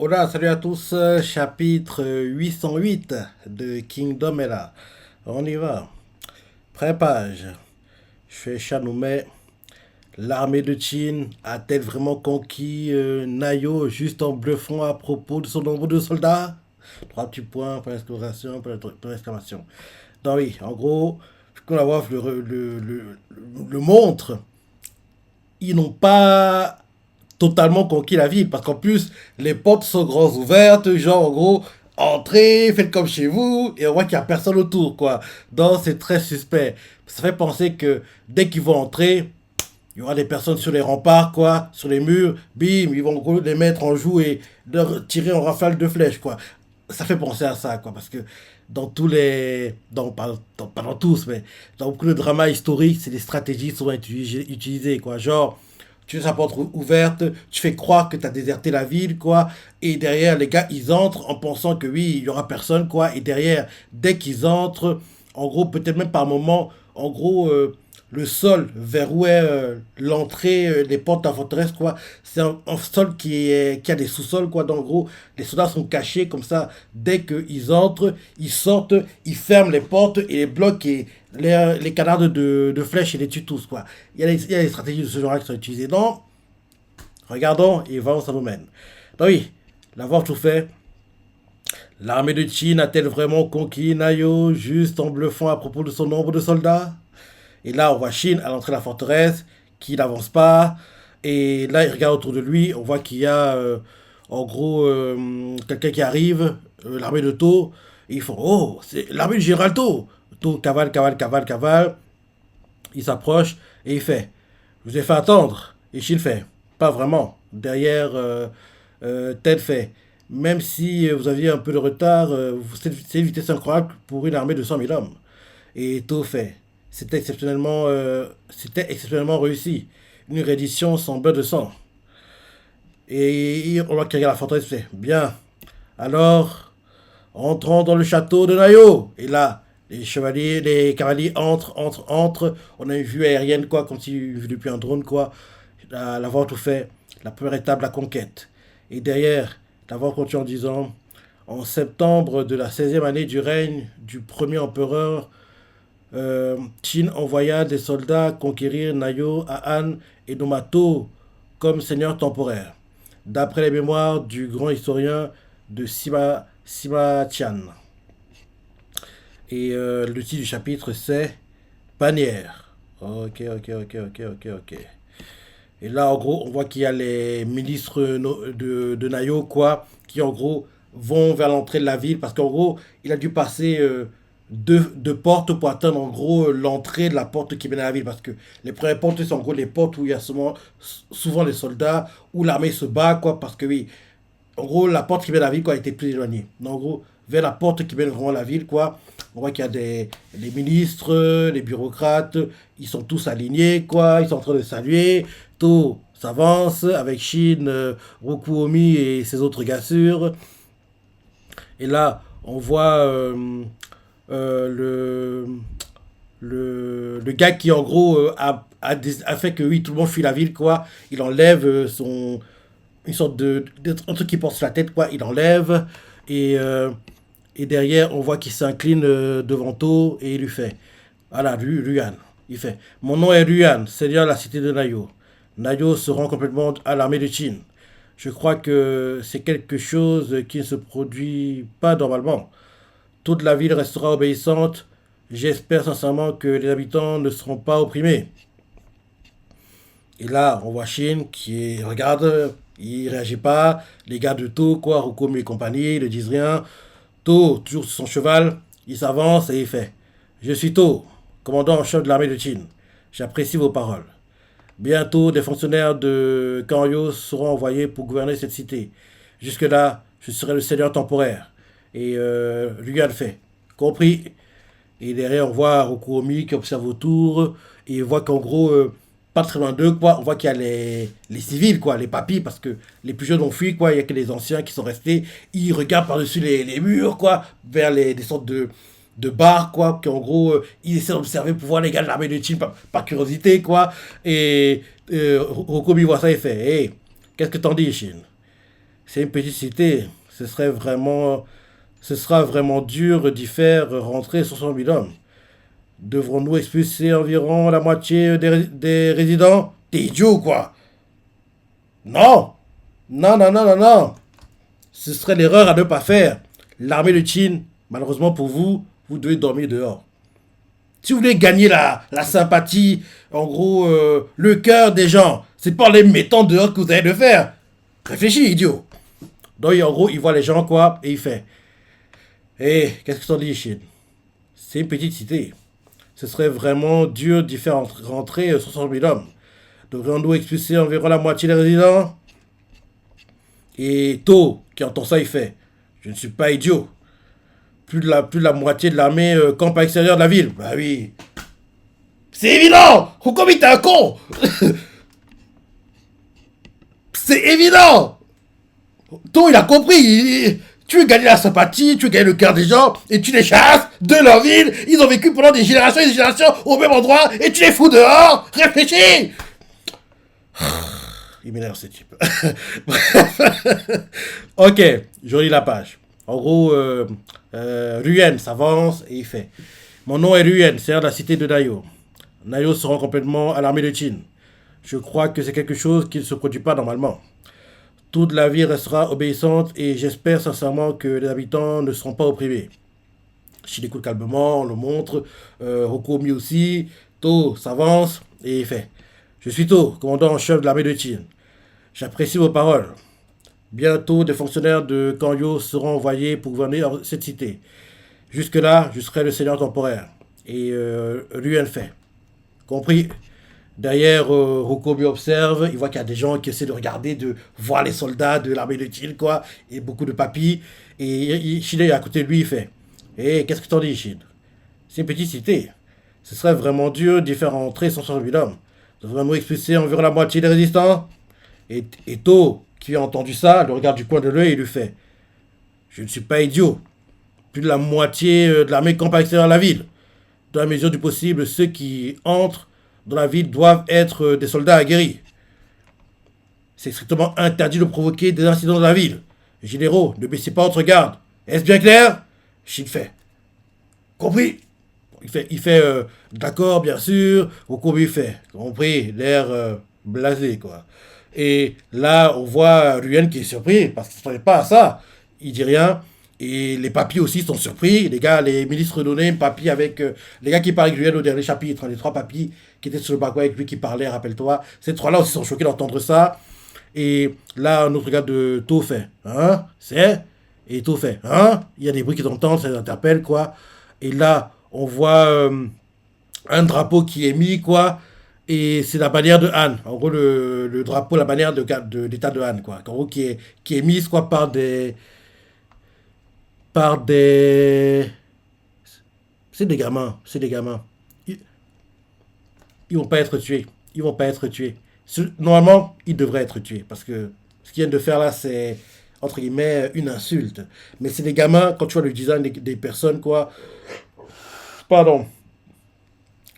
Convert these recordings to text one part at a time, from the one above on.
Hola, salut à tous, chapitre 808 de Kingdom est là. On y va. Pré-page. Je fais Chanoumet. L'armée de Qin a-t-elle vraiment conquis Nayo juste en bluffant à propos de son nombre de soldats? Trois petits points, point d'exclamation, point d'exclamation. Donc oui, en gros, qu'on la voit le montre, ils n'ont pas totalement conquis la ville. Parce qu'en plus, les portes sont grandes ouvertes, genre en gros, entrez, faites comme chez vous, et on voit qu'il n'y a personne autour, quoi. Donc c'est très suspect. Ça fait penser que dès qu'ils vont entrer, il y aura des personnes sur les remparts, quoi, sur les murs, bim, ils vont en gros les mettre en joue et leur tirer en rafale de flèches, quoi. Ça fait penser à ça, quoi, parce que dans tous les. Pas dans tous, mais dans beaucoup de dramas historiques, c'est des stratégies souvent utilisées, quoi. Genre, tu laisses la porte ouverte, tu fais croire que tu as déserté la ville, quoi. Et derrière, les gars, ils entrent en pensant que oui, il y aura personne, quoi. Et derrière, dès qu'ils entrent, en gros, peut-être même par moment, en gros, le sol vers où est l'entrée, les portes de la forteresse, quoi, c'est un sol qui a des sous-sols, quoi. Donc, en gros, les soldats sont cachés comme ça. Dès qu'ils entrent, ils sortent, ils ferment les portes et les blocs et les canards de flèches et les tuent tous, quoi. Il y a des stratégies de ce genre-là qui sont utilisées. Donc, regardons et voyons où ça nous mène. Donc, oui, l'avoir tout fait. L'armée de Qin a-t-elle vraiment conquis Nayo juste en bluffant à propos de son nombre de soldats? Et là, on voit Shin à l'entrée de la forteresse, qui n'avance pas. Et là, il regarde autour de lui. On voit qu'il y a, en gros, quelqu'un qui arrive, l'armée de To. Et ils font oh, c'est l'armée du général To. To cavale, cavale, cavale, cavale. Il s'approche et il fait je vous ai fait attendre. Et Shin fait pas vraiment. Derrière, Ted fait même si vous aviez un peu de retard, c'est une vitesse incroyable pour une armée de 100 000 hommes. Et To fait c'était exceptionnellement réussi. Une reddition sans beurre de sang. Et on voit qu'il regarde la forteresse, fait bien. Alors, entrons dans le château de Nayo. Et là, les cavaliers entrent. On a une vue aérienne, quoi, comme si vu depuis un drone, quoi. La voix tout fait. La première étape, la conquête. Et derrière, la voix continue en disant en septembre de la 16e année du règne du premier empereur Qin envoya des soldats conquérir Nayo, Aan et Nomato comme seigneurs temporaires, d'après les mémoires du grand historien de Sima Tian. Et le titre du chapitre c'est Bannière. Ok. Et là, en gros, on voit qu'il y a les ministres de Nayo, quoi, qui en gros vont vers l'entrée de la ville, parce qu'en gros, il a dû passer deux portes pour atteindre en gros l'entrée de la porte qui mène à la ville, parce que les premières portes, c'est en gros les portes où il y a souvent les soldats, où l'armée se bat, quoi, parce que oui, en gros, la porte qui mène à la ville, quoi, était plus éloignée. Donc, en gros, vers la porte qui mène vraiment à la ville, quoi, on voit qu'il y a des ministres, les bureaucrates, ils sont tous alignés, quoi, ils sont en train de saluer. Tout s'avance avec Shin, Rokuomi et ses autres gars sûrs. Et là, on voit euh, le gars qui, en gros, a fait que oui, tout le monde fuit la ville, quoi. Il enlève une sorte un truc qui porte sur la tête, quoi. Il enlève. Et, euh, et derrière, on voit qu'il s'incline devant To et il lui fait voilà, Ruan. Il fait mon nom est Ruan, seigneur de la cité de Nayo. Nayo se rend complètement à l'armée de Qin. Je crois que c'est quelque chose qui ne se produit pas normalement. Toute la ville restera obéissante. J'espère sincèrement que les habitants ne seront pas opprimés. Et là, on voit Shin qui regarde, il réagit pas. Les gars de To, quoi, Rukomi et compagnie, ne disent rien. To, toujours sur son cheval, il s'avance et il fait je suis To, commandant en chef de l'armée de Qin. J'apprécie vos paroles. Bientôt, des fonctionnaires de Kanryo seront envoyés pour gouverner cette cité. Jusque-là, je serai le seigneur temporaire. Et lui a le fait. Compris. Et derrière, on voit Rokuomi qui observe autour. Et on voit qu'en gros, pas très loin d'eux, quoi, on voit qu'il y a les civils, quoi, les papis, parce que les plus jeunes ont fui, quoi. Il y a que les anciens qui sont restés. Ils regardent par-dessus les murs, quoi, vers des sortes de bars, quoi, qui en gros, ils essaient d'observer pour voir les gars de l'armée de Chine par curiosité, quoi. Et Rokomi voit ça et fait hey, qu'est-ce que t'en dis, Chine? C'est une petite cité. Ce sera vraiment dur d'y faire rentrer 60 000 hommes. Devrons-nous expulser environ la moitié des résidents? T'es idiot, quoi? Non! Non, non, non, non, non! Ce serait l'erreur à ne pas faire. L'armée de Chine, malheureusement pour vous, vous devez dormir dehors. Si vous voulez gagner la sympathie, en gros, le cœur des gens, c'est pas en les mettant dehors que vous allez le faire. Réfléchis, idiot. Donc, en gros, il voit les gens, quoi, et il fait. Eh, qu'est-ce que t'en dis, Chine? C'est une petite cité. Ce serait vraiment dur d'y faire rentrer 60 000 hommes. Devrions-nous expulser environ la moitié des résidents? Et To, qui entend ça, il fait. Je ne suis pas idiot. Plus de la moitié de l'armée campe à l'extérieur de la ville. Bah oui. C'est évident! Hukomi, t'es un con! C'est évident! To, il a compris. Tu veux gagner la sympathie, tu veux gagner le cœur des gens, et tu les chasses de leur ville. Ils ont vécu pendant des générations et des générations au même endroit, et tu les fous dehors. Réfléchis! Il m'énerve ce type. Ok, je relis la page. En gros, Ruen s'avance et il fait. Mon nom est Ruen, c'est la cité de Nayo. Nayo se rend complètement à l'armée de Chine. Je crois que c'est quelque chose qui ne se produit pas normalement. Toute la ville restera obéissante et j'espère sincèrement que les habitants ne seront pas opprimés. Chine écoute calmement, on le montre. Hokomi aussi. To s'avance et il fait. Je suis To, commandant en chef de l'armée de Chine. J'apprécie vos paroles. Bientôt, des fonctionnaires de Kanyo seront envoyés pour gouverner cette cité. Jusque-là, je serai le seigneur temporaire. Et Ruen fait. Compris. Derrière, Hokomi observe, il voit qu'il y a des gens qui essaient de regarder, de voir les soldats de l'armée de Chine, quoi, et beaucoup de papis. Et Chine est à côté de lui, il fait. Hé, qu'est-ce que t'en dis, Chine? C'est une petite cité. Ce serait vraiment dur d'y faire entrer 160 000 hommes. Devrions-nous expulser environ la moitié des résistants? Et To, qui a entendu ça, le regarde du coin de l'œil et lui fait. Je ne suis pas idiot. Plus de la moitié de l'armée campe à l'extérieur de la ville. Dans la mesure du possible, ceux qui entrent dans la ville doivent être des soldats aguerris. C'est strictement interdit de provoquer des incidents dans la ville. Généraux, ne baissez pas votre garde. Est-ce bien clair? Shin fait. Compris? Il fait d'accord, bien sûr. Okomi fait. Compris, l'air blasé, quoi. Et là, on voit Ruen qui est surpris parce qu'il ne s'attendait pas à ça. Il dit rien. Et les papis aussi sont surpris. Les gars, les ministres donnés, papis avec. Les gars qui parlent avec Ruen au dernier chapitre, les trois papis qui étaient sur le balcon avec lui qui parlaient, rappelle-toi. Ces trois-là aussi sont choqués d'entendre ça. Et là, notre gars de To fait. Hein? C'est? Et To fait. Hein? Il y a des bruits qui t'entendent, ça les interpelle, quoi. Et là, on voit un drapeau qui est mis, quoi. Et c'est la bannière de Han. En gros, le drapeau, la bannière de l'état de Han, quoi. En gros, qui est mise, quoi, par des. Par des. C'est des gamins. C'est des gamins. Ils vont pas être tués. Ils vont pas être tués. Normalement, ils devraient être tués. Parce que ce qu'ils viennent de faire là, c'est, entre guillemets, une insulte. Mais c'est des gamins, quand tu vois le design des personnes, quoi. Pardon.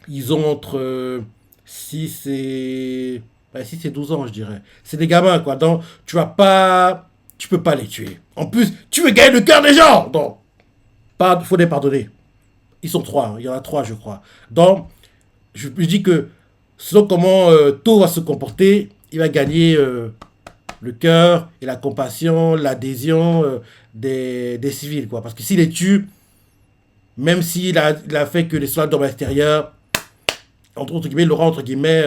Ils ont entre 6 et. 6 et 12 ans, je dirais. C'est des gamins, quoi. Donc, tu vas pas. Tu peux pas les tuer. En plus, tu veux gagner le cœur des gens. Donc, faut les pardonner. Ils sont trois. Hein. Il y en a trois, je crois. Donc, je dis que selon comment To va se comporter, il va gagner le cœur et la compassion, l'adhésion des civils, quoi. Parce que s'il les tue, même s'il a fait que les soldats dorment à l'extérieur, entre guillemets, il aura, entre guillemets,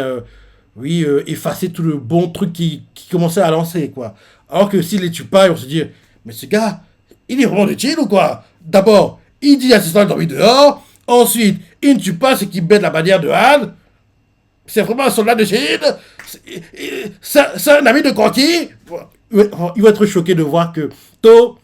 effacer tout le bon truc qui commençait à lancer, quoi. Alors que s'il les tue pas, ils vont se dire, mais ce gars, il est vraiment de chill ou quoi? D'abord, il dit à ses soldats de dormir dehors. Ensuite, il ne tue pas ce qui bête la bannière de Han. C'est vraiment un soldat de Chine. C'est un ami de Conti. Ils vont être choqués de voir que To,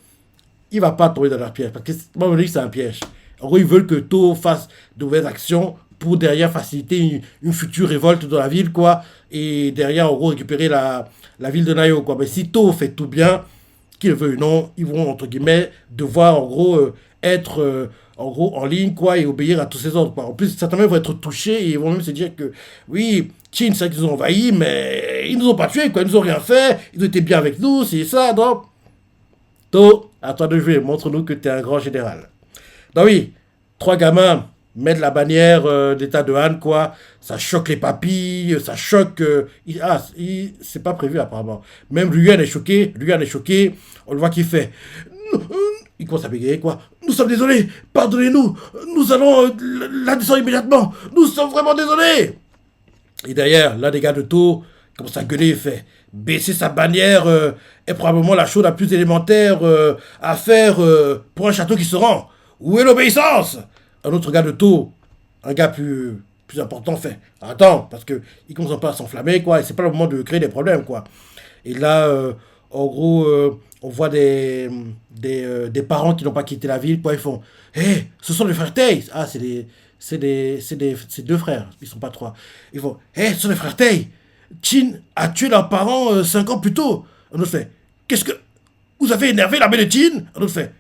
il va pas tomber dans leur piège. Parce que moi, je dis que c'est un piège. En gros, ils veulent que To fasse de nouvelles actions pour derrière faciliter une future révolte dans la ville, quoi. Et derrière, en gros, récupérer la ville de Nayo, quoi. Mais si To fait tout bien, qu'il le veuille ou non, ils vont, entre guillemets, devoir, en gros, être en gros en ligne, quoi, et obéir à tous ces ordres, quoi. En plus, certains vont être touchés et ils vont même se dire que, oui, Chine, c'est vrai qu'ils nous ont envahis, mais ils nous ont pas tués, quoi. Ils nous ont rien fait, ils ont été bien avec nous, c'est ça, donc. To, à toi de jouer. Montre-nous que tu es un grand général. Donc oui, trois gamins mettent la bannière d'état de Han, quoi. Ça choque les papilles, ça choque... c'est pas prévu apparemment. Même Ruyan est choqué, on le voit qu'il fait... Il commence à bégayer, quoi. Nous sommes désolés, pardonnez-nous, nous allons la descendre immédiatement, nous sommes vraiment désolés. Et derrière, l'un des gars de Tours commence à gueuler, il fait... Baisser sa bannière est probablement la chose la plus élémentaire à faire pour un château qui se rend. Où est l'obéissance? Un autre gars de Tours, un gars plus important, fait attends, parce que il commence pas à s'enflammer, quoi, et c'est pas le moment de créer des problèmes, quoi. Et là, en gros, on voit des parents qui n'ont pas quitté la ville, quoi, ils font hé, hey, ce sont les frères Tay. Ah, c'est deux frères, ils sont pas trois. Ils font hé, hey, ce sont les frères Tay. Chin a tué leurs parents 5 ans plus tôt. Un autre fait qu'est-ce que. Vous avez énervé l'armée de Chin? Un autre fait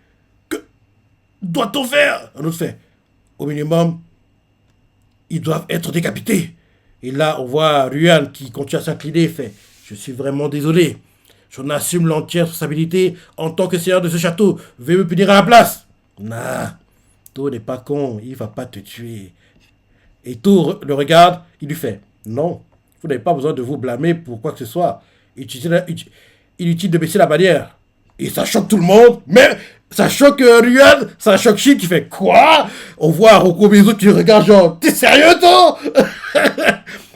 que doit-on faire? Un autre fait au minimum, ils doivent être décapités. Et là, on voit Ruan qui continue à s'incliner et fait je suis vraiment désolé. J'en assume l'entière responsabilité en tant que seigneur de ce château. Veuillez me punir à la place. Nah, To n'est pas con, il va pas te tuer. Et To le regarde, il lui fait non, vous n'avez pas besoin de vous blâmer pour quoi que ce soit. Inutile de baisser la bannière. Et ça choque tout le monde, mais ça choque Ruan, ça choque Shin qui fait quoi? On voit Roko Mizu qui regarde genre t'es sérieux toi?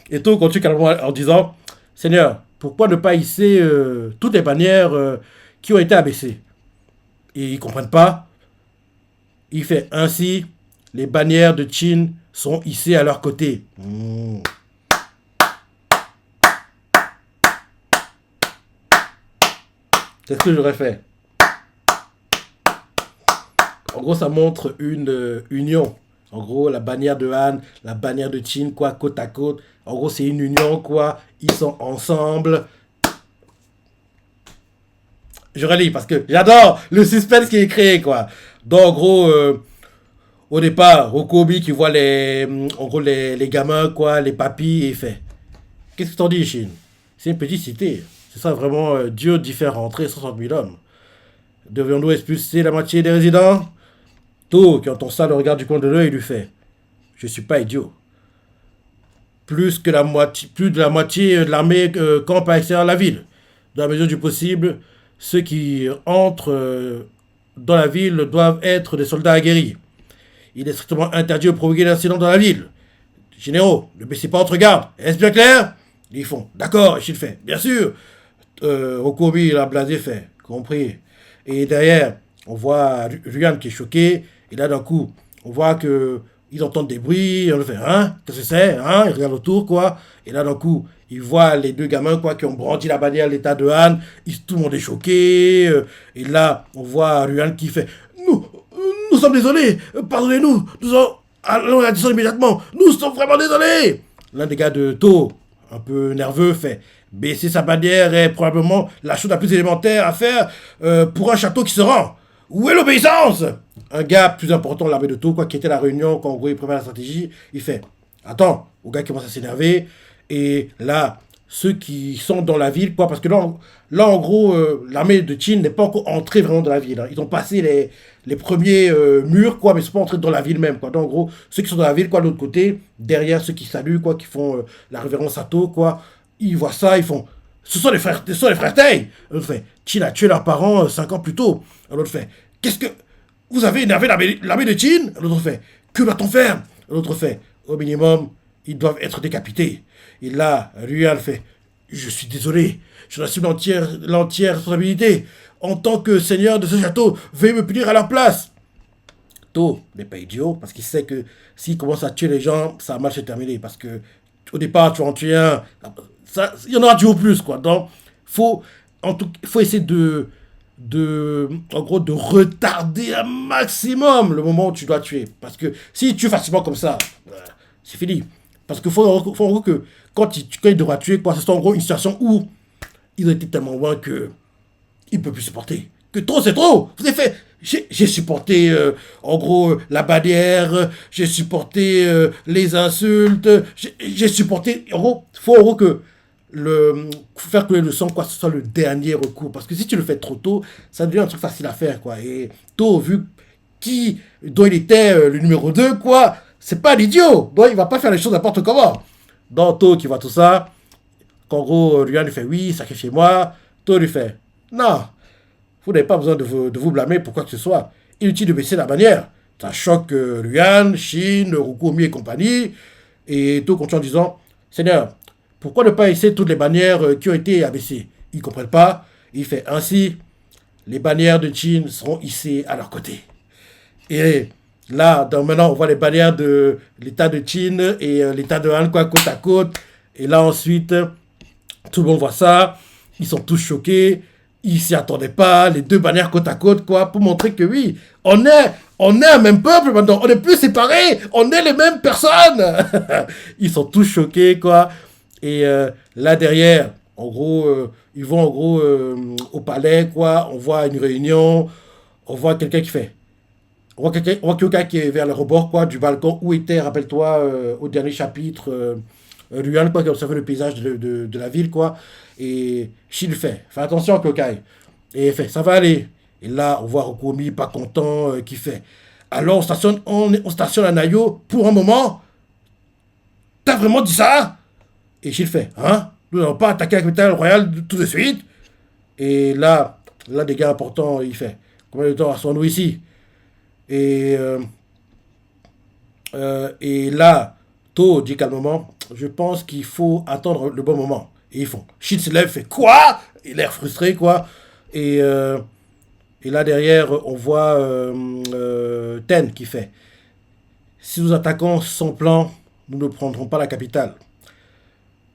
Et To continue calmement en disant Seigneur, pourquoi ne pas hisser toutes les bannières qui ont été abaissées? Et ils comprennent pas. Il fait ainsi, les bannières de Chin sont hissées à leur côté. C'est ce que j'aurais fait. En gros, ça montre une union. En gros, la bannière de Han, la bannière de Chin, quoi, côte à côte. En gros, c'est une union, quoi. Ils sont ensemble. Je relis parce que j'adore le suspense qui est créé, quoi. Donc, en gros, au départ, Rokobi qui voit les gamins, quoi, les papis, et il fait qu'est-ce que t'en dis, Shin? C'est une petite cité. C'est ça vraiment, Dieu dit faire rentrer 60 000 hommes. Devions-nous expulser la moitié des résidents? To, qui entend ça, le regarde du coin de l'œil, il lui fait je suis pas idiot. Plus de la moitié de l'armée campe à l'extérieur de la ville. Dans la mesure du possible, ceux qui entrent dans la ville doivent être des soldats aguerris. Il est strictement interdit de provoquer l'incident dans la ville. Généraux, ne baissez pas votre garde. Est-ce bien clair? Ils font d'accord, et il fait bien sûr. Rokobi, la blasé, fait compris. Et derrière, on voit Ruan qui est choqué. Et là, d'un coup, on voit que ils entendent des bruits. On le fait hein? Qu'est-ce que c'est? Hein? Ils regardent autour, quoi. Et là, d'un coup, ils voient les deux gamins, quoi, qui ont brandi la bannière de l'état de Han. Tout le monde est choqué. Et là, on voit Ruan qui fait nous sommes désolés. Pardonnez-nous. Allons à la descendre immédiatement. Nous sommes vraiment désolés. L'un des gars de To, un peu nerveux, fait baisser sa bannière est probablement la chose la plus élémentaire à faire pour un château qui se rend. Où est l'obéissance? Un gars plus important de l'armée de To, quoi, qui était à la réunion, quand en gros il prépare la stratégie, il fait attends, au gars qui commence à s'énerver. Et là, ceux qui sont dans la ville, quoi, parce que là en gros, l'armée de Qin n'est pas encore entrée vraiment dans la ville. Hein. Ils ont passé les premiers murs, quoi, mais ils ne sont pas entrés dans la ville même, quoi. Donc en gros, ceux qui sont dans la ville, quoi, de l'autre côté, derrière ceux qui saluent, quoi, qui font la révérence à To, quoi, ils voient ça, ils font ce sont les frères Tay. L'autre fait Qin a tué leurs parents 5 ans plus tôt. L'autre fait qu'est-ce que vous avez énervé l'armée de Qin? L'autre fait que doit-on faire? L'autre fait au minimum, ils doivent être décapités. Et là, Ruan fait je suis désolé, j'en assume l'entière responsabilité. En tant que seigneur de ce château, veuillez me punir à leur place. To n'est pas idiot, parce qu'il sait que s'il commence à tuer les gens, ça va mal se terminer. Parce que au départ, tu en tues un, il y en aura toujours plus, quoi. Donc, faut essayer en gros, de retarder un maximum le moment où tu dois tuer. Parce que si tu tues facilement comme ça, c'est fini. Parce qu'il faut en gros que quand il devra tuer, quoi, c'est en gros une situation où ils ont été tellement loin que il ne peut plus supporter. Que trop, c'est trop. Vous avez fait. J'ai supporté, en gros, la bannière. J'ai supporté les insultes. J'ai supporté. En gros, il faut en gros que faire couler le sang, quoi, ce soit le dernier recours. Parce que si tu le fais trop tôt, ça devient un truc facile à faire, quoi. Et tôt, vu dont il était le numéro 2 quoi, c'est pas l'idiot. Donc, il va pas faire les choses n'importe comment. Donc, tôt qui voit tout ça, qu'en gros, Luan lui fait oui, sacrifiez-moi. Tôt lui fait non, vous n'avez pas besoin de vous blâmer pour quoi que ce soit. Inutile de baisser la bannière. Ça choque Luan, Shin, Rukomi et compagnie. Et Tôt continue en disant Seigneur, pourquoi ne pas essayer toutes les bannières qui ont été abaissées? Ils ne comprennent pas. Il fait ainsi, les bannières de Chin seront hissées à leur côté. Et là, maintenant, on voit les bannières de l'état de Chin et l'état de Han, quoi, côte à côte. Et là, ensuite, tout le monde voit ça. Ils sont tous choqués. Ils s'y attendaient pas. Les deux bannières côte à côte, quoi, pour montrer que oui, on est un même peuple maintenant. On n'est plus séparés. On est les mêmes personnes. Ils sont tous choqués, quoi. Et là derrière, en gros, ils vont en gros au palais, quoi. On voit une réunion. On voit quelqu'un qui fait. On voit quelqu'un qui est vers le rebord, quoi, du balcon où était, rappelle-toi, au dernier chapitre, Luan, quoi, qui observait le paysage de la ville, quoi. Et Shin fait. Fais attention, Kokai. Et il fait, ça va aller. Et là, on voit Rokomi, pas content, qui fait. Alors, on stationne à Nayo pour un moment. T'as vraiment dit ça? Et Shin fait, hein? Nous n'allons pas attaquer la capitale royale tout de suite. Et là, l'un des gars importants, il fait, combien de temps restons-nous ici? Et, et là, To dit calmement, je pense qu'il faut attendre le bon moment. Et ils font. Shin se lève, fait quoi? Il a l'air frustré, quoi. Et, euh, et là derrière, on voit Ten qui fait. Si nous attaquons sans plan, nous ne prendrons pas la capitale.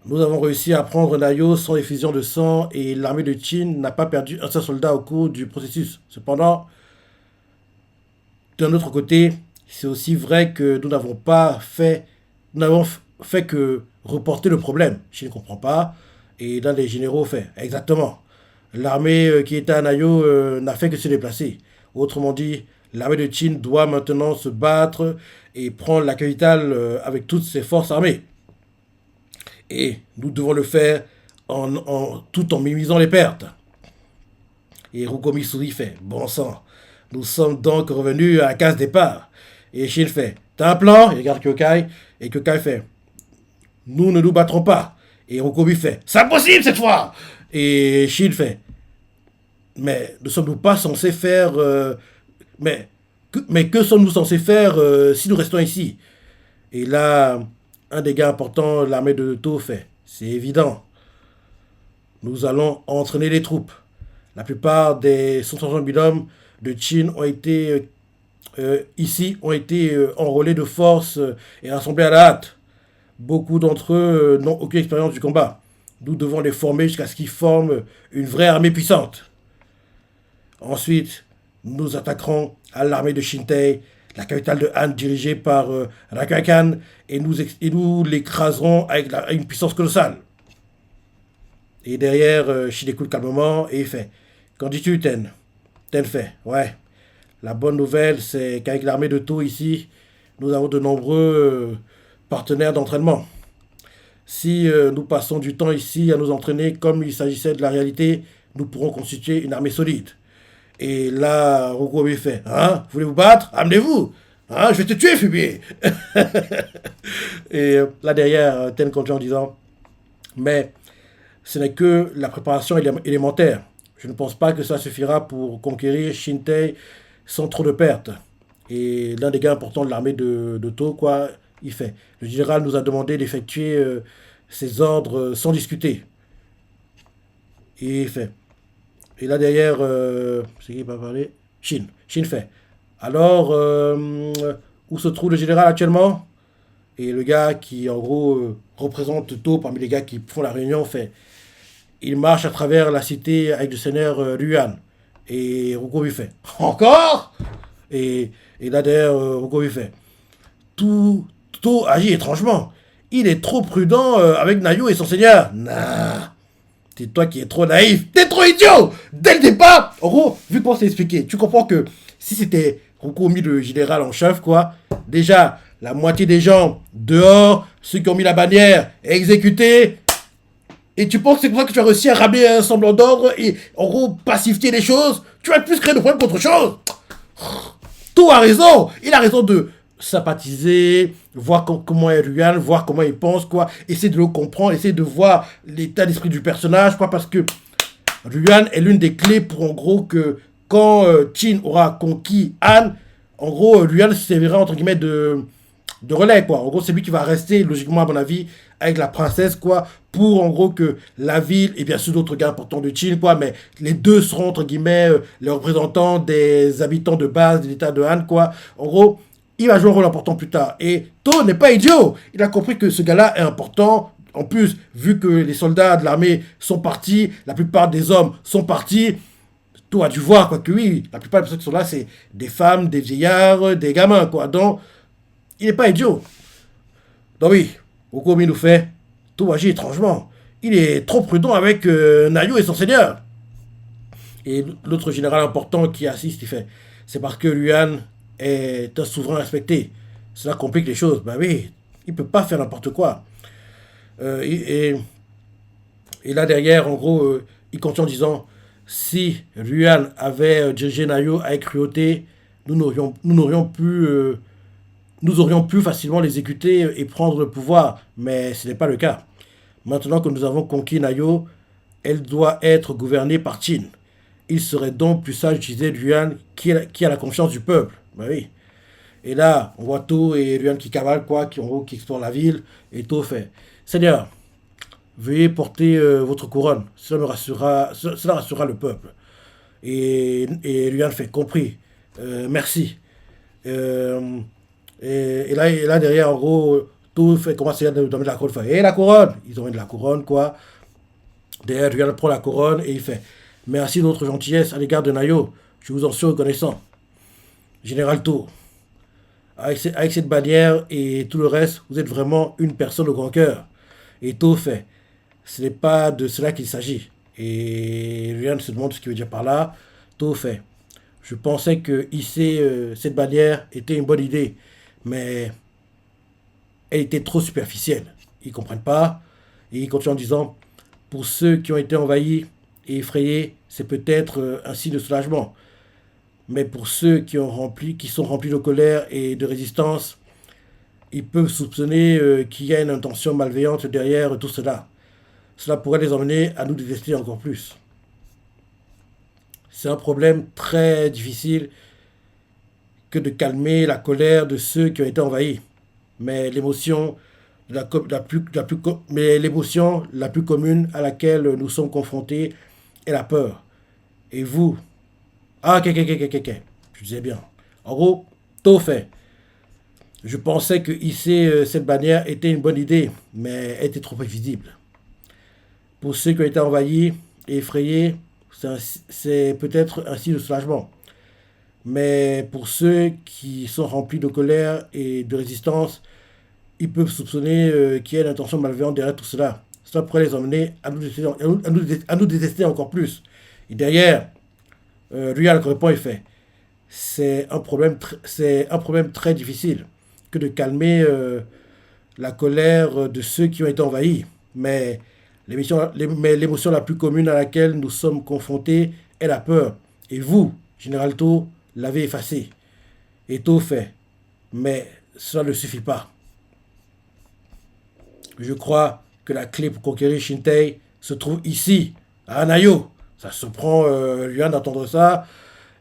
Nous avons réussi à prendre Nayo sans effusion de sang et l'armée de Qin n'a pas perdu un seul soldat au cours du processus. Cependant, d'un autre côté, c'est aussi vrai que nous n'avons fait que reporter le problème. Je ne comprends pas. Et l'un des généraux fait exactement. L'armée qui était à Nayo n'a fait que se déplacer. Autrement dit, l'armée de Qin doit maintenant se battre et prendre la capitale avec toutes ses forces armées. Et nous devons le faire tout en minimisant les pertes. Et Rukomi sourit fait bon sang. Nous sommes donc revenus à la case départ. Et Shin fait t'as un plan? Il regarde Kyokai. Et Kyokai fait nous ne nous battrons pas. Et Rukomi fait c'est impossible cette fois. Et Shin fait mais ne sommes-nous pas censés faire. Mais que sommes-nous censés faire si nous restons ici? Et là, un des gars importants, l'armée de To fait c'est évident. Nous allons entraîner les troupes. La plupart des 160 000 hommes de Qin ont été enrôlés de force et rassemblés à la hâte. Beaucoup d'entre eux n'ont aucune expérience du combat. Nous devons les former jusqu'à ce qu'ils forment une vraie armée puissante. Ensuite, nous attaquerons à l'armée de Shintei, la capitale de Han dirigée par Rakakan, et nous l'écraserons avec une puissance colossale. Et derrière, Shin écoute calmement et il fait qu'en dis-tu, Ten? Ten fait ouais. La bonne nouvelle, c'est qu'avec l'armée de To ici, nous avons de nombreux partenaires d'entraînement. Si nous passons du temps ici à nous entraîner comme il s'agissait de la réalité, nous pourrons constituer une armée solide. Et là, Rukomi fait hein? Voulez vous battre? Amenez-vous! Hein? Je vais te tuer, fumier! Et là derrière, Ten continue en disant mais ce n'est que la préparation élémentaire. Je ne pense pas que ça suffira pour conquérir Shintei sans trop de pertes. Et l'un des gars importants de l'armée de To, quoi, il fait. Le général nous a demandé d'effectuer ses ordres sans discuter. Et il fait. Et là derrière, c'est qui va parler? Shin. Shin fait. Alors, où se trouve le général actuellement? Et le gars qui, en gros, représente To parmi les gars qui font la réunion fait. Il marche à travers la cité avec le seigneur Luan. Et Rukomi fait encore? Et là derrière, Rukomi fait tout agit étrangement. Il est trop prudent avec Nayo et son seigneur. Nah, c'est toi qui es trop naïf. T'es trop idiot. Dès le départ, en gros, vu comment c'est expliqué, tu comprends que si c'était Rukomi le général en chef, quoi, déjà, la moitié des gens dehors, ceux qui ont mis la bannière exécutés, Et tu penses que c'est pour ça que tu as réussi à ramener un semblant d'ordre et en gros pacifier les choses. Tu vas plus créer de problèmes qu'autre chose. Tout a raison. Il a raison de sympathiser, voir comment est Ruan, voir comment il pense, quoi. Essayer de le comprendre, essayer de voir l'état d'esprit du personnage, quoi. Parce que Ruan est l'une des clés pour en gros que quand Chin aura conquis Anne, en gros, Ruan servira entre guillemets de relais, quoi. En gros, c'est lui qui va rester, logiquement, à mon avis, avec la princesse, quoi, pour, en gros, que la ville, et bien sûr d'autres gars importants de Chine, quoi, mais les deux seront, entre guillemets, les représentants des habitants de base de l'état de Han, quoi. En gros, il va jouer un rôle important plus tard. Et To n'est pas idiot. Il a compris que ce gars-là est important. En plus, vu que les soldats de l'armée sont partis, la plupart des hommes sont partis, To a dû voir, quoi, que oui, la plupart des personnes qui sont là, c'est des femmes, des vieillards, des gamins, quoi. Donc, il n'est pas idiot. Donc oui, Oko nous fait tout agit étrangement. Il est trop prudent avec Nayo et son seigneur. Et l'autre général important qui assiste, il fait c'est parce que Luan est un souverain respecté. Cela complique les choses. Ben oui, il peut pas faire n'importe quoi. Et là derrière, en gros, il continue en disant si Luan avait dirigé Nayo avec cruauté, nous aurions pu facilement l'exécuter et prendre le pouvoir, mais ce n'est pas le cas. Maintenant que nous avons conquis Nayo, elle doit être gouvernée par Qin. Il serait donc plus sage d'utiliser Luan qui a la confiance du peuple. Ben oui. Et là, on voit To et Luan qui cavalent, quoi, qui explorent la ville, et To fait Seigneur, veuillez porter votre couronne, cela rassurera le peuple. Et Luan fait compris, merci. Euh, et là, derrière, en gros, tout fait commencer à donner la couronne. Et la couronne ils ont mis de la couronne, quoi. Derrière, Ryan prend la couronne et il fait merci de votre gentillesse à l'égard de Nayo. Je vous en suis reconnaissant. Général To, avec cette bannière et tout le reste, vous êtes vraiment une personne au grand cœur. Et To fait ce n'est pas de cela qu'il s'agit. Et Ryan se demande ce qu'il veut dire par là. To fait je pensais que hisser cette bannière était une bonne idée, mais elle était trop superficielle. Ils ne comprennent pas. Et ils continuent en disant, pour ceux qui ont été envahis et effrayés, c'est peut-être un signe de soulagement. Mais pour ceux qui sont remplis de colère et de résistance, ils peuvent soupçonner qu'il y a une intention malveillante derrière tout cela. Cela pourrait les emmener à nous détester encore plus. C'est un problème très difficile que de calmer la colère de ceux qui ont été envahis. Mais l'émotion mais l'émotion la plus commune à laquelle nous sommes confrontés est la peur. Et vous? Ah, ok. Je disais bien. En gros, tout fait. Je pensais que hisser cette bannière était une bonne idée, mais elle était trop visible. Pour ceux qui ont été envahis et effrayés, c'est peut-être un signe de soulagement. Mais pour ceux qui sont remplis de colère et de résistance, ils peuvent soupçonner qu'il y a une intention malveillante derrière tout cela. Cela pourrait les emmener à nous détester encore plus. Et derrière, Ryan répond et fait c'est un problème très difficile que de calmer la colère de ceux qui ont été envahis. Mais l'émotion la plus commune à laquelle nous sommes confrontés est la peur. Et vous, Général To, l'avez effacée. Et To fait mais cela ne suffit pas. Je crois que la clé pour conquérir Shintai se trouve ici, à Anayo. Ça se prend Yuan d'entendre ça.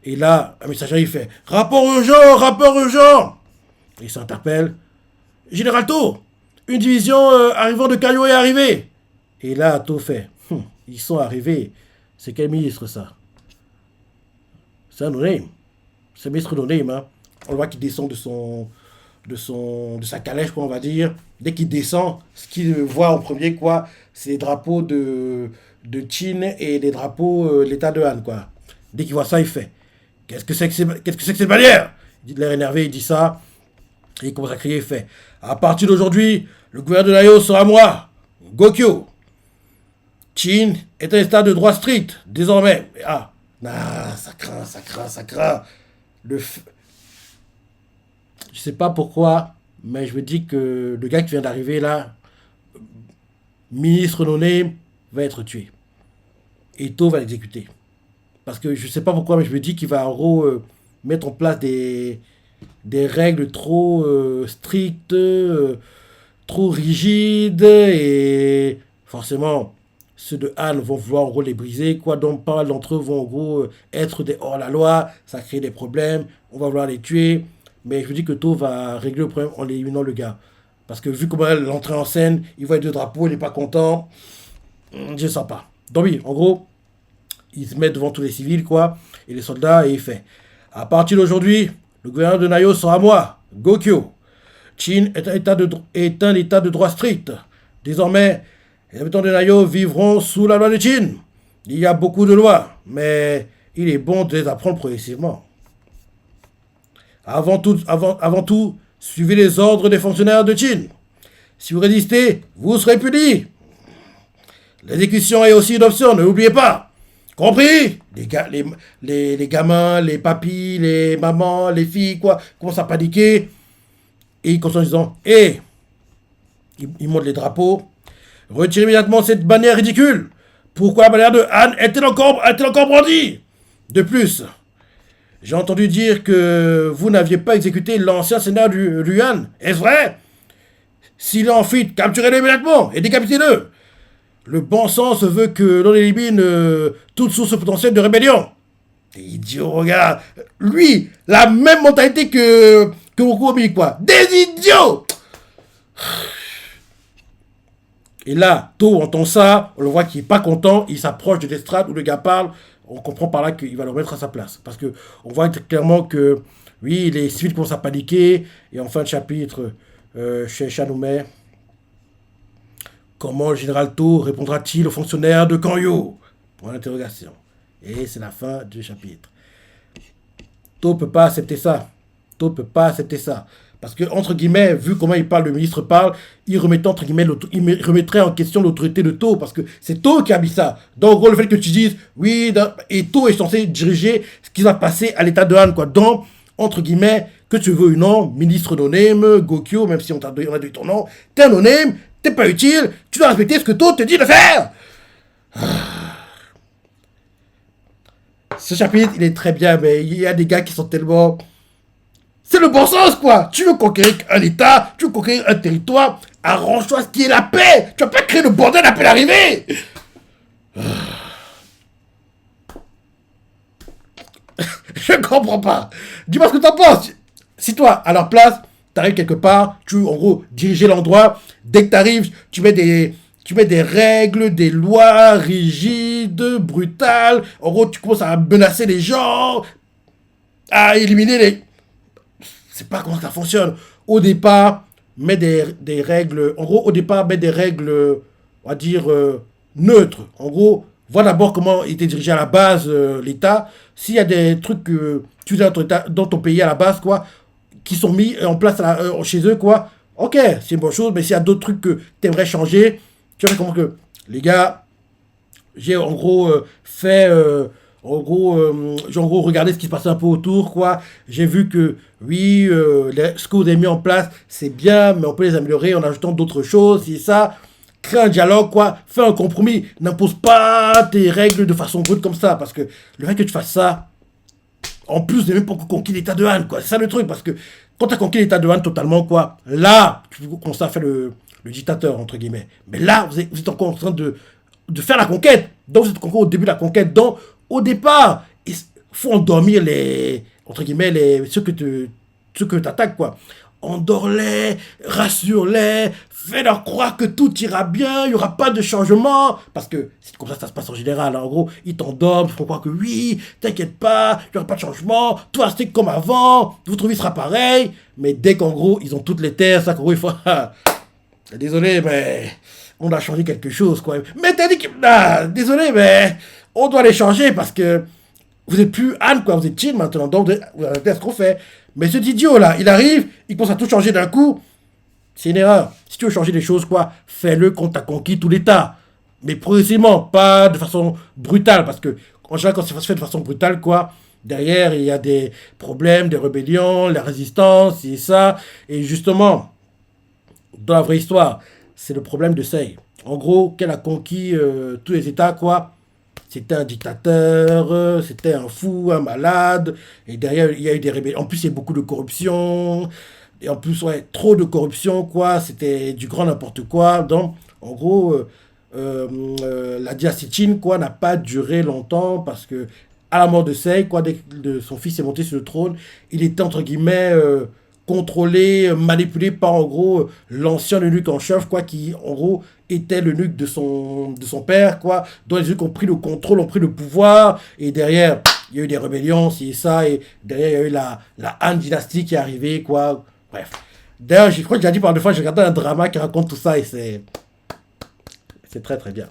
Et là, un messager il fait rapport urgent, rapport urgent. Il s'interpelle. Général To, une division arrivant de Kayo est arrivée. Et là, To fait ils sont arrivés. C'est quel ministre ça? C'est un no-name. C'est un ministre no-name. Hein. On le voit qu'il descend de sa calèche, quoi, on va dire. Dès qu'il descend, ce qu'il voit en premier, quoi, c'est les drapeaux de Qin et les drapeaux de l'état de Han, quoi. Dès qu'il voit ça, il fait qu'est-ce que c'est que cette bannière? Il dit de l'air énervé, il dit ça. Et il commence à crier, il fait à partir d'aujourd'hui, le gouvernement de Nayo sera moi, Gokyo. Qin est un état de droit strict, désormais. Ah, ça craint. Je sais pas pourquoi, mais je me dis que le gars qui vient d'arriver là, ministre nommé, va être tué. Et To va l'exécuter. Parce que je sais pas pourquoi, mais je me dis qu'il va en gros mettre en place des règles trop strictes, trop rigides, et forcément, ceux de Han vont vouloir en gros les briser, quoi. Donc pas mal d'entre eux vont en gros être des hors-la-loi, ça crée des problèmes, on va vouloir les tuer. Mais je me dis que To va régler le problème en éliminant le gars. Parce que vu comment l'entrée en scène, il voit les deux drapeaux, il n'est pas content. Je sens pas. Donc oui, en gros, il se met devant tous les civils, quoi, et les soldats, et il fait: à partir d'aujourd'hui, le gouverneur de Nayo sera moi, Gokyo. Chin est un état de droit strict. Désormais, les habitants de Nayo vivront sous la loi de Chin. Il y a beaucoup de lois, mais il est bon de les apprendre progressivement. Avant tout, suivez les ordres des fonctionnaires de Chin. Si vous résistez, vous serez puni. L'exécution est aussi une option, ne l'oubliez pas. Compris? Les gamins, les papis, les mamans, les filles, quoi, commencent à paniquer. Et ils continuent en disant: hé, ils montrent les drapeaux. Retirez immédiatement cette bannière ridicule. Pourquoi la bannière de Han est-elle encore brandie? De plus, j'ai entendu dire que vous n'aviez pas exécuté l'ancien sénat du Han. Est-ce vrai? S'il est en fuite, capturez-le immédiatement et décapitez-le. Le bon sens veut que l'on élimine toute source potentielle de rébellion. T'es idiot, regarde. Lui, la même mentalité que Okuomi, quoi. Des idiots! Et là, To entend ça, on le voit qu'il est pas content, il s'approche de l'estrade où le gars parle, on comprend par là qu'il va le remettre à sa place. Parce que on voit clairement que, oui, les civils commencent à paniquer, et en fin de chapitre, chez Shanoumé, comment le général To répondra-t-il aux fonctionnaires de Kanyo? Point d'interrogation. Et c'est la fin du chapitre. To peut pas accepter ça. To peut pas accepter ça. Parce que, entre guillemets, vu comment il parle, le ministre parle, il remettrait, entre guillemets, il remettrait en question l'autorité de To, parce que c'est To qui a mis ça. Donc, en gros, le fait que tu dises, oui, et To est censé diriger ce qui va passer à l'état de Han, quoi. Donc, entre guillemets, que tu veux ou non, ministre no-name, Gokyo, même si on a donné ton nom, t'es un no-name, t'es pas utile, tu dois respecter ce que To te dit de faire. Ce chapitre, il est très bien, mais il y a des gars qui sont tellement... C'est le bon sens, quoi. Tu veux conquérir un état, tu veux conquérir un territoire, arrange-toi ce qui est la paix. Tu vas pas créer le bordel à peine arrivé. Je comprends pas. Dis-moi ce que t'en penses. Si toi, à leur place, t'arrives quelque part, tu veux en gros diriger l'endroit, dès que t'arrives, tu mets des règles, des lois rigides, brutales. En gros, tu commences à menacer les gens, à éliminer les... C'est pas comment ça fonctionne. Au départ, mets des règles... En gros, au départ, mets des règles, on va dire, neutres. En gros, vois d'abord comment était dirigé à la base l'État. S'il y a des trucs que tu fais dans ton pays à la base, quoi, qui sont mis en place chez eux, quoi, ok, c'est une bonne chose. Mais s'il y a d'autres trucs que tu aimerais changer, tu vas comprendre que, les gars, j'ai en gros fait... j'ai en gros regardé ce qui se passait un peu autour, quoi. J'ai vu que, oui, ce que vous avez mis en place, c'est bien, mais on peut les améliorer en ajoutant d'autres choses, c'est ça. Crée un dialogue, quoi. Fais un compromis. N'impose pas tes règles de façon brute comme ça, parce que le fait que tu fasses ça, en plus de même pas conquis l'état de Han, quoi. C'est ça le truc, parce que quand tu as conquis l'état de Han totalement, quoi, là, tu commences à faire le dictateur, entre guillemets. Mais là, vous êtes encore en train de faire la conquête. Donc, vous êtes encore au début de la conquête. Donc, au départ, il faut endormir entre guillemets, ceux que tu attaques, quoi. Endors-les, rassure-les, fais-leur croire que tout ira bien, il n'y aura pas de changement. Parce que c'est comme ça se passe en général. Hein. En gros, ils t'endorment, ils font croire que oui, t'inquiète pas, il n'y aura pas de changement, tout va rester comme avant, votre vie sera pareil. Mais dès qu'en gros, ils ont toutes les terres, ça qu'en gros, il faut... Désolé, mais on a changé quelque chose, quoi. Mais t'as dit que... Ah, désolé, mais on doit les changer parce que vous êtes plus Han, quoi. Vous êtes chill maintenant, donc vous avez ce qu'on fait. Mais cet idiot-là, il arrive, il commence à tout changer d'un coup. C'est une erreur. Si tu veux changer les choses, quoi, fais-le quand t'as conquis tout l'État. Mais progressivement, pas de façon brutale. Parce que, en général, quand c'est fait de façon brutale, quoi, derrière, il y a des problèmes, des rébellions, la résistance, et ça. Et justement, dans la vraie histoire, c'est le problème de Sei. en gros, qu'elle a conquis tous les États, quoi. C'était un dictateur, c'était un fou, un malade. Et derrière, il y a eu des rébellions. En plus, il y a beaucoup de corruption. Et en plus, ouais, trop de corruption, quoi. C'était du grand n'importe quoi. Donc, en gros, la dynastie Qin, quoi, n'a pas duré longtemps parce que, à la mort de Sei, quoi, dès que son fils est monté sur le trône, il était, entre guillemets, contrôlé, manipulé par, en gros, l'ancien eunuque en chef, quoi, qui, en gros, était l'eunuque de son père, quoi. Donc, les eunuques ont pris le contrôle, ont pris le pouvoir. Et derrière, il y a eu des rébellions, c'est ça. Et derrière, il y a eu la Han dynastie qui est arrivée, quoi. Bref. D'ailleurs, je crois que j'ai dit par deux fois, j'ai regardé un drama qui raconte tout ça et c'est très très bien.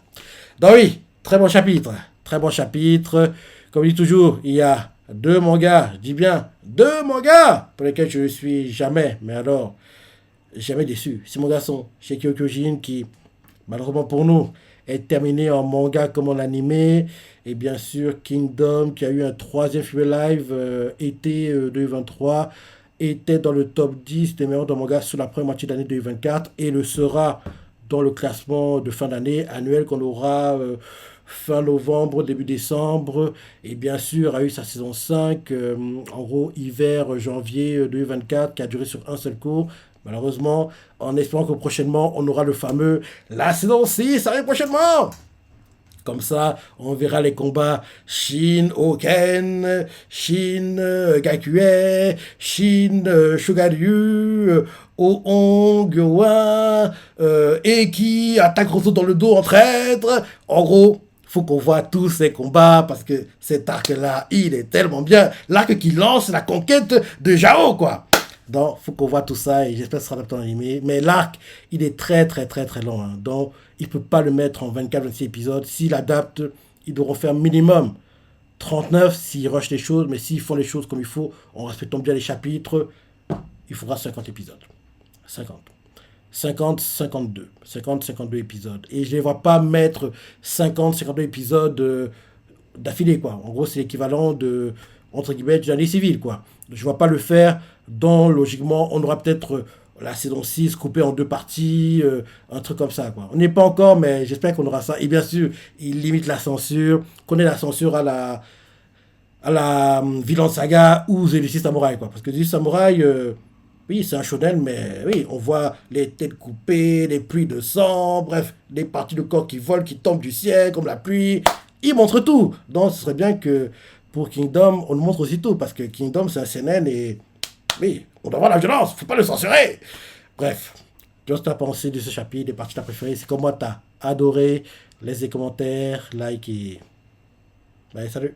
Donc oui, très bon chapitre. Très bon chapitre. Comme je dis toujours, il y a deux mangas, je dis bien deux mangas pour lesquels je ne suis jamais, mais alors, jamais déçu. C'est mon garçon, Shingeki Kyojin, qui, malheureusement pour nous, est terminé en manga comme en animé. Et bien sûr, Kingdom, qui a eu un troisième film live été 2023, était dans le top 10 des meilleurs de manga sur la première moitié de l'année 2024 et le sera dans le classement de fin d'année annuel qu'on aura fin novembre, début décembre. Et bien sûr, a eu sa saison 5, en gros, hiver, janvier 2024, qui a duré sur un seul cours. Malheureusement, en espérant que prochainement, on aura le fameux la saison 6, ça arrive prochainement. Comme ça, on verra les combats Shin Oken, Shin Gakue, Shin Shogaryu, Ohong, Wa, Eki, attaque Rosso dans le dos en traître. En gros, faut qu'on voit tous ces combats parce que cet arc-là, il est tellement bien. L'arc qui lance la conquête de Jao, quoi. Donc, faut qu'on voit tout ça et j'espère que ce sera adapté en animé. Mais l'arc, il est très, très, très, très long. Hein. Donc, il ne peut pas le mettre en 24-26 épisodes. S'il adapte, ils devront faire minimum 39 s'ils rushent les choses. Mais s'ils font les choses comme il faut, en respectant bien les chapitres, il faudra 50 épisodes. 50. 50, 52. 50, 52 épisodes. Et je ne les vois pas mettre 50, 52 épisodes d'affilée, quoi. En gros, c'est l'équivalent de, entre guillemets, d'une année civile, quoi. Je ne vois pas le faire. Donc, logiquement, on aura peut-être la saison 6 coupée en deux parties, un truc comme ça, quoi. On n'y est pas encore, mais j'espère qu'on aura ça. Et bien sûr, il limite la censure. Qu'on ait la censure à la Villain Saga ou The Lucy Samurai, quoi. Parce que The Samurai, oui, c'est un shonen, mais oui, on voit les têtes coupées, les pluies de sang, bref, des parties de corps qui volent, qui tombent du ciel, comme la pluie. Il montre tout. Donc, ce serait bien que pour Kingdom, on nous montre aussi tout, parce que Kingdom, c'est un seinen et oui, on doit voir la violence, faut pas le censurer. Bref, qu'est-ce que tu as pensé de ce chapitre, des parties que tu as préférées, c'est comme moi, tu as adoré, laisse des commentaires, like et... Bye, salut.